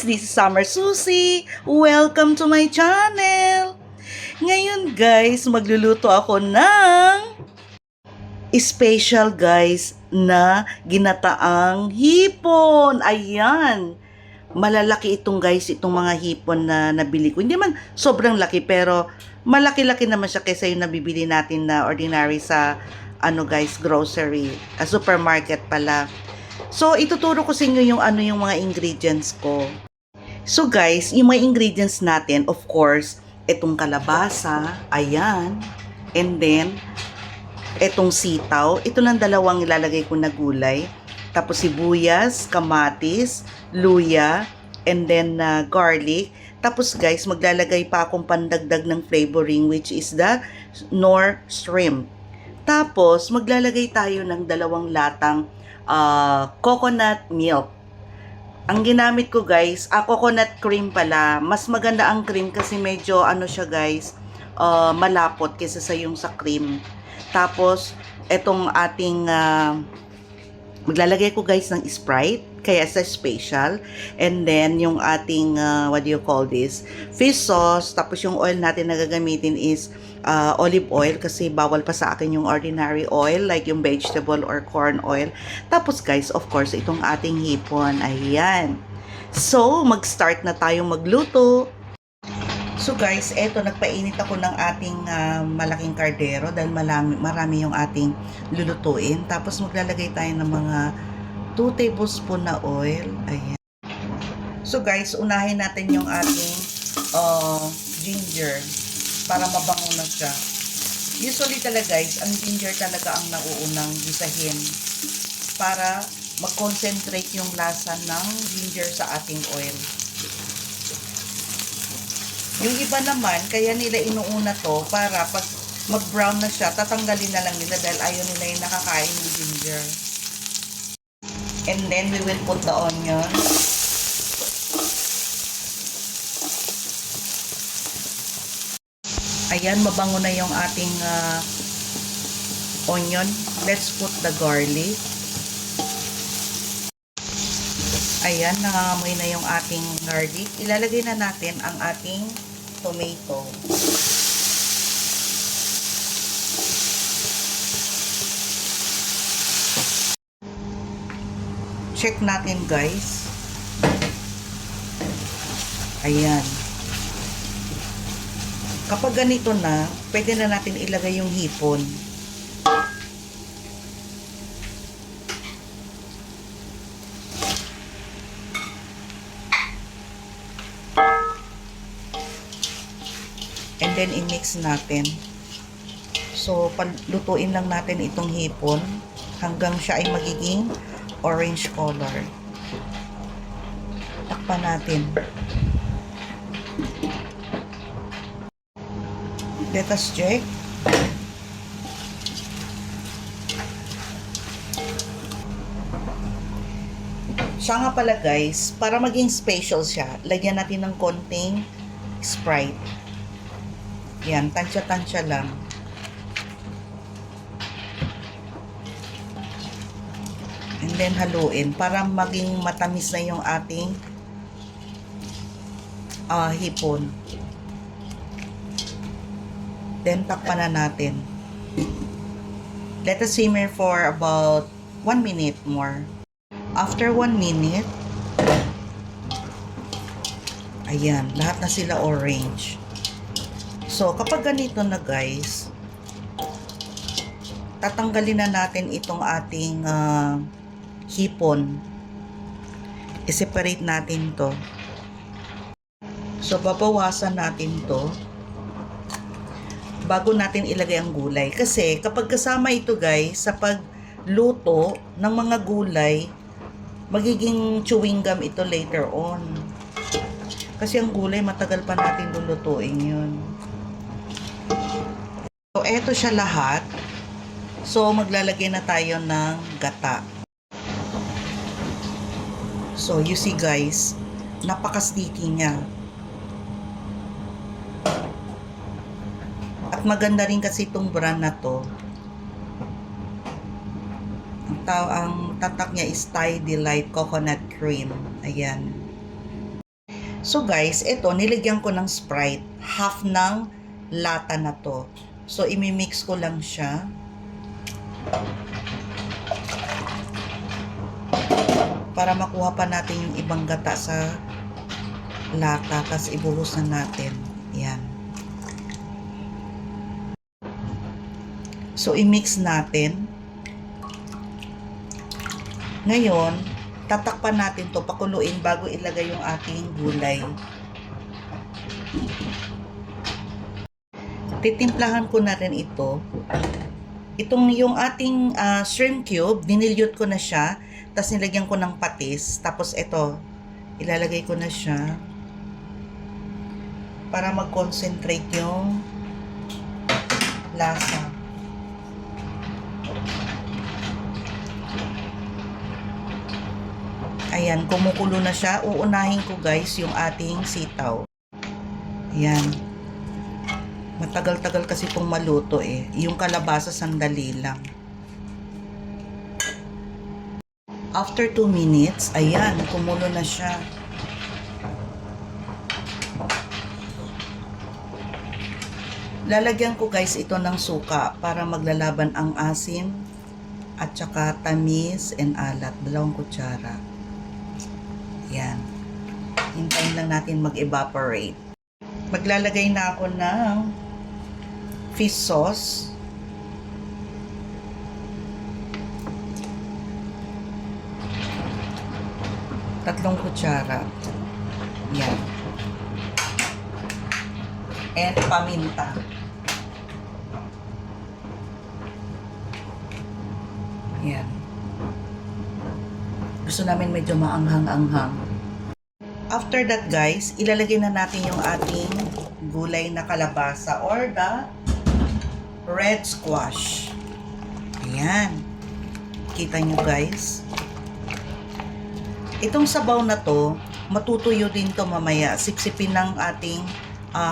guys, this is Summer Susie. Welcome to my channel. Ngayon guys, magluluto ako ng special guys na ginataang hipon. Ayan. Malalaki itong guys, itong mga hipon na nabili ko. Hindi man sobrang laki pero malaki-laki naman siya kaysa yung nabibili natin na ordinary sa guys, grocery, supermarket pala. So, ituturo ko sa inyo yung yung mga ingredients ko. So, guys, yung mga ingredients natin, of course, itong kalabasa, ayan. And then, itong sitaw. Ito lang dalawang ilalagay ko na gulay. Tapos, sibuyas, kamatis, luya, and then garlic. Tapos, guys, maglalagay pa akong pandagdag ng flavoring, which is the nor shrimp. Tapos, maglalagay tayo ng 2 latang coconut milk. Ang ginamit ko guys, coconut cream pala. Mas maganda ang cream kasi medyo siya guys, malapot kaysa sa yung sa cream. Tapos, etong ating maglalagay ko guys ng Sprite, kaya sa special. And then, yung ating, what do you call this? Fish sauce. Tapos, yung oil natin na gagamitin is olive oil kasi bawal pa sa akin yung ordinary oil like yung vegetable or corn oil. Tapos, guys, of course, itong ating hipon. Ayan. So, mag-start na tayong magluto. So, guys, eto, nagpainit ako ng ating malaking kardero dahil marami yung ating lulutuin. Tapos, maglalagay tayo ng mga 2 tablespoon na oil. Ayan. So guys, unahin natin yung ating ginger para mabango na siya. Usually talaga guys, ang ginger talaga ang nauunang gisahin para mag-concentrate yung lasa ng ginger sa ating oil. Yung iba naman, kaya nila inuuna to para pag mag-brown na siya, tatanggalin na lang nila dahil ayaw nila yung nakakain ng ginger. And then, we will put the onion. Ayan, mabango na yung ating onion. Let's put the garlic. Ayan, nangangamoy na yung ating garlic. Ilalagay na natin ang ating tomato. Check natin guys. Ayan. Kapag ganito na, pwede na natin ilagay yung hipon. And then i-mix natin. So, lutuin lang natin itong hipon hanggang siya ay magiging orange color. Takpan natin. Let us check. Siya nga pala guys, para maging special siya, lagyan natin ng konting Sprite. Yan, tansya-tansya lang. And then haluin para maging matamis na yung ating hipon. Then takpan na natin. Let us simmer for about 1 minute more. After 1 minute, ayan, lahat na sila orange. So, kapag ganito na guys, tatanggalin na natin itong ating hipon. I-separate natin to. So, babawasan natin to bago natin ilagay ang gulay. Kasi, kapag kasama ito guys, sa pagluto ng mga gulay, magiging chewing gum ito later on. Kasi ang gulay, matagal pa natin lulutuin yun. So, eto siya lahat. So, maglalagay na tayo ng gata. So, you see guys, napaka-sticky niya. At maganda rin kasi itong brand na to. Ang tatak niya is Thai Delight Coconut Cream. Ayan. So guys, ito nilagyan ko ng Sprite, half ng lata na to. So imimix ko lang siya. Para makuha pa natin yung ibang gata sa lata, tapos ibuhos na natin. Yan. So i-mix natin. Ngayon, tatakpan natin to, pakuluin bago ilagay yung ating gulay. Titimplahan ko na rin ito. Itong yung ating shrimp cube, dinilyot ko na siya, tapos nilagyan ko ng patis, tapos ito, ilalagay ko na siya para mag-concentrate yung lasa. Ayan, kumukulo na siya. Uunahin ko guys yung ating sitaw. Ayan. Matagal-tagal kasi itong maluto eh. Yung kalabasa sandali lang. After 2 minutes, ayan, kumulo na siya. Lalagyan ko guys ito ng suka para maglalaban ang asim at saka tamis and alat. 2 kutsara. Yan. Hintayin lang natin mag-evaporate. Maglalagay na ako ng fish sauce. Tatlong kutsara. Yan. And paminta. Yan. Gusto namin medyo maanghang-anghang. After that guys, ilalagay na natin yung ating gulay na kalabasa or the red squash. Ayan. Kita nyo guys. Itong sabaw na to, matutuyo din to mamaya. Sipsipin ng ating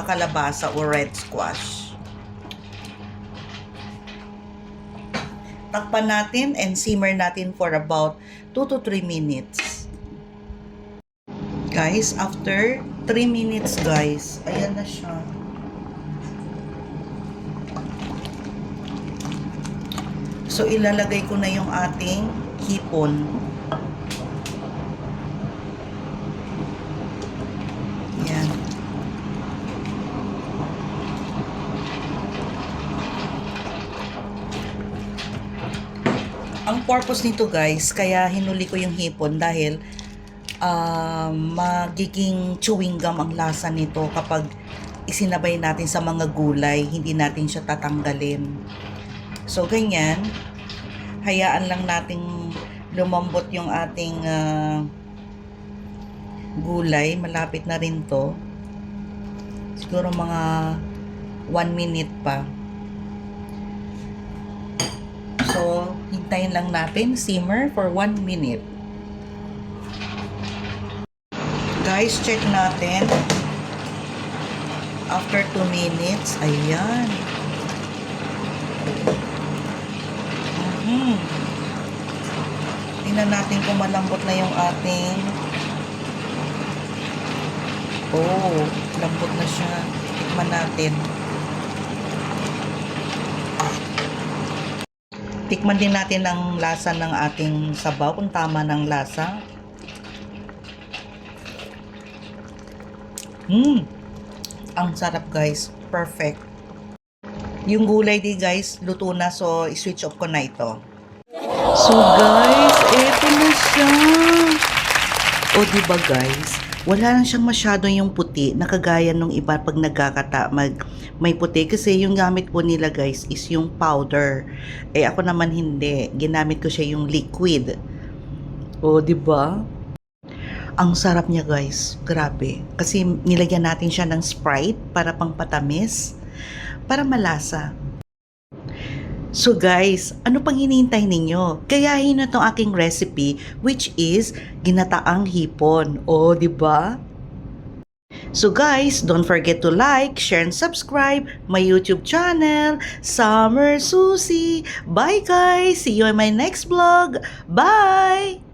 kalabasa or red squash. Takpan natin and simmer natin for about 2 to 3 minutes. Guys, after 3 minutes guys, ayan na siya. So ilalagay ko na yung ating hipon. Ayan. Ang purpose nito guys, kaya hinuli ko yung hipon dahil magiging chewing gum ang lasa nito kapag isinabay natin sa mga gulay, hindi natin siya tatanggalin. So ganyan, hayaan lang nating lumambot yung ating gulay. Malapit na rin to, siguro mga 1 minute pa. So hintayin lang natin simmer for 1 minute. Guys, check natin. After 2 minutes, ayan. Tingnan natin kung malambot na yung ating... Oh, lambot na siya. Tikman natin. Tikman din natin ang lasa ng ating sabaw, kung tama ng lasa. Ang sarap guys. Perfect. Yung gulay di guys, luto na. So, i-switch off ko na ito. So guys, eto na siya. O diba guys, wala lang siyang masyado yung puti na kagaya nung iba pag nagkakata may puti, kasi yung gamit po nila guys is yung powder. Eh ako naman hindi, ginamit ko siya yung liquid. O diba? Ang sarap niya guys, grabe. Kasi nilagyan natin siya ng Sprite para pang patamis, para malasa. So guys, ano pang hinihintay ninyo? Gayahin na tong aking recipe, which is ginataang hipon. O, di ba? So guys, don't forget to like, share, and subscribe my YouTube channel, Summer Susie. Bye guys! See you in my next vlog. Bye!